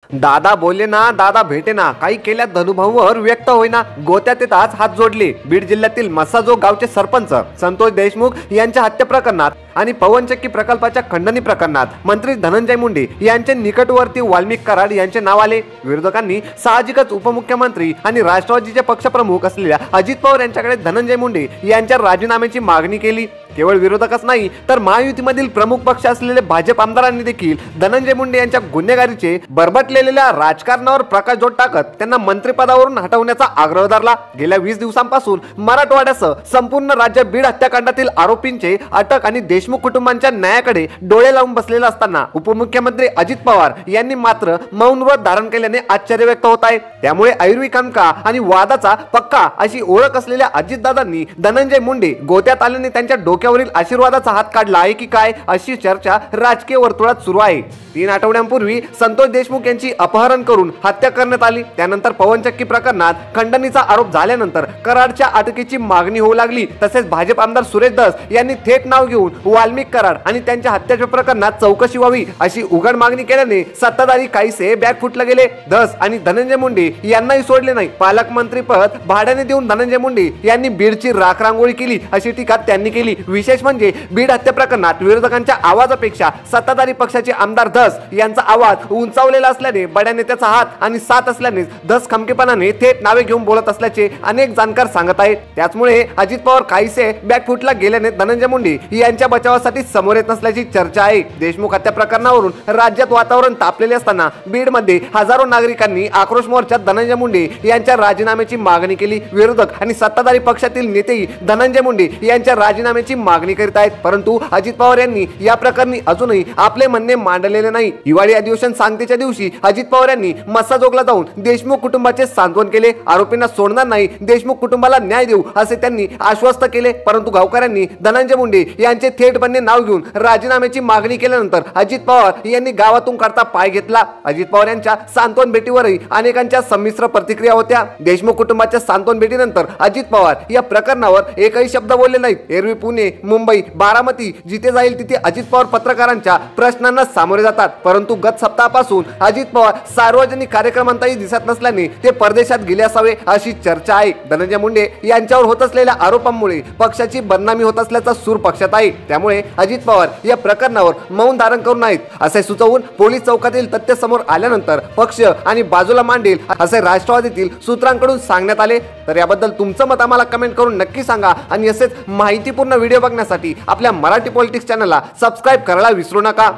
दादा बोलले ना, दादा भेटे ना, काही केल्या धनुभाऊवर व्यक्त होईना. गोत्यात येताच हात जोडले. बीड जिल्ह्यातील मस्साजोग गावचे सरपंच संतोष देशमुख यांच्या हत्या प्रकरणात आणि पवनचक्की प्रकल्पाच्या खंडणी प्रकरणात मंत्री धनंजय मुंडे यांचे निकटवर्ती वाल्मिक कराड यांचे नाव आले. विरोधकांनी साहजिकच उपमुख्यमंत्री आणि राष्ट्रवादीचे पक्षप्रमुख असलेल्या अजित पवार यांच्याकडे धनंजय मुंडे यांच्या राजीनाम्याची मागणी केली. केवळ विरोधकच नाही तर महायुतीमधील प्रमुख पक्ष असलेले भाजप आमदारांनी देखील धनंजय मुंडे यांच्या गुन्हेगारीचे बरबटलेल्या राजकारणावर प्रकाशझोत टाकत त्यांना मंत्रिपदावरून हटवण्याचा आग्रह धरला. गेल्या 20 दिवसांपासून मराठवाड्यासह संपूर्ण राज्य बीड हत्याकांडातील आरोपींचे अटक आणि देशमुख कुटुंबांच्या न्यायाकडे डोळे लावून बसलेले असताना उपमुख्यमंत्री अजित पवार यांनी मात्र मौन व्रत धारण केल्याने आश्चर्य व्यक्त होत आहे. त्यामुळे ऐरवी कणका आणि वादाचा पक्का अशी ओळख असलेल्या अजितदादांनी धनंजय मुंडे गोत्यात आल्याने त्यांच्या डोक्यावरील आशीर्वादाचा हात काढला आहे की काय, अशी चर्चा राजकीय वर्तुळात सुरू आहे. 3 आठवड्यांपूर्वी संतोष देशमुख यांची अपहरण करून हत्या करण्यात आली. त्यानंतर पवनचक्की प्रकरणात खंडणीचा आरोप झाल्यानंतर कराडच्या अटकेची मागणी होऊ लागली. तसेच भाजप आमदार सुरेश धस यांनी थेट नाव घेऊन वाल्मिक कराड आणि त्यांच्या हत्याच्या प्रकरणात चौकशी व्हावी अशी उघड मागणी केल्याने सत्ताधारी काहीसे बॅकफुटला गेले. धस आणि धनंजय मुंडे यांनाही सोडले नाही. पालकमंत्री पद भाड्याने देऊन धनंजय मुंडे यांनी बीडची राखरांगोळी केली अशी टीका त्यांनी केली. विशेष म्हणजे बीड हत्या प्रकरणात विरोधकांच्या आवाजापेक्षा सत्ताधारी पक्षाचे आमदार धस यांचा आवाज उंचावलेला असल्याने बड्या नेत्याचा हात आणि साथ असल्याने धस खमकेपणाने थेट नावे घेऊन बोलत असल्याचे अनेक जाणकार सांगत आहेत. त्याचमुळे अजित पवार काहीसे बॅकफुटला गेल्याने धनंजय मुंडे यांच्या बचावासाठी समोर येत नसल्याची चर्चा आहे. देशमुख हत्या प्रकरणावरून राज्यात वातावरण तापलेले असताना बीडमध्ये हजारो नागरिकांनी आक्रोश मोर्चात धनंजय मुंडे यांच्या राजीनाम्याची मागणी केली. विरोधक आणि सत्ताधारी पक्षातील नेतेही धनंजय मुंडे यांच्या राजीनाम्याची मागणी करीत आहेत. परंतु अजित पवार यांनी या प्रकरणी अजूनही आपले म्हणणे मांडलेले नाही. हिवाळी अधिवेशन सांगतेच्या दिवशी अजित पवार यांनी मस्साजोगला जाऊन देशमुख कुटुंबाचे सांत्वन केले. आरोपींना सोडणार नाही, देशमुख कुटुंबाला न्याय देऊ असे त्यांनी आश्वस्त केले. परंतु गावकऱ्यांनी धनंजय मुंडे यांचे थेटपणे नाव घेऊन राजीनाम्याची मागणी केल्यानंतर अजित पवार यांनी गावातून काढता पाय घेतला. अजित पवार यांच्या सांत्वन भेटीवरही अनेकांच्या संमिश्र प्रतिक्रिया होत्या. देशमुख कुटुंबाच्या सांत्वन भेटीनंतर अजित पवार या प्रकरणावर एकही शब्द बोलले नाहीत. एरवी पुणे, मुंबई, बारामती जिथे जाईल तिथे अजित पवार पत्रकारांच्या प्रश्नांना सामोरे जातात. परंतु गत सप्ताहापासून अजित पवार सार्वजनिक कार्यक्रमांतही दिसत नसल्याने ते परदेशात गेले असावे अशी चर्चा आहे. धनंजय मुंडे यांच्यावर होत असलेल्या आरोपांमुळे पक्षाची बदनामी होत असल्याचा सूर पक्षात आहे. त्यामुळे अजित पवार या प्रकरणावर मौन धारण करून आहेत असे सुचवून पोलीस चौकातील तथ्य समोर आल्यानंतर पक्ष आणि बाजूला मांडेल असे राष्ट्रवादीतील सूत्रांकडून सांगण्यात आले. तर याबद्दल तुमचं मत आम्हाला कमेंट करून नक्की सांगा आणि असेच माहितीपूर्ण व्हिडिओ बघण्यासाठी आपल्या मराठी पॉलिटिक्स चॅनलला सबस्क्राइब करायला विसरू नका.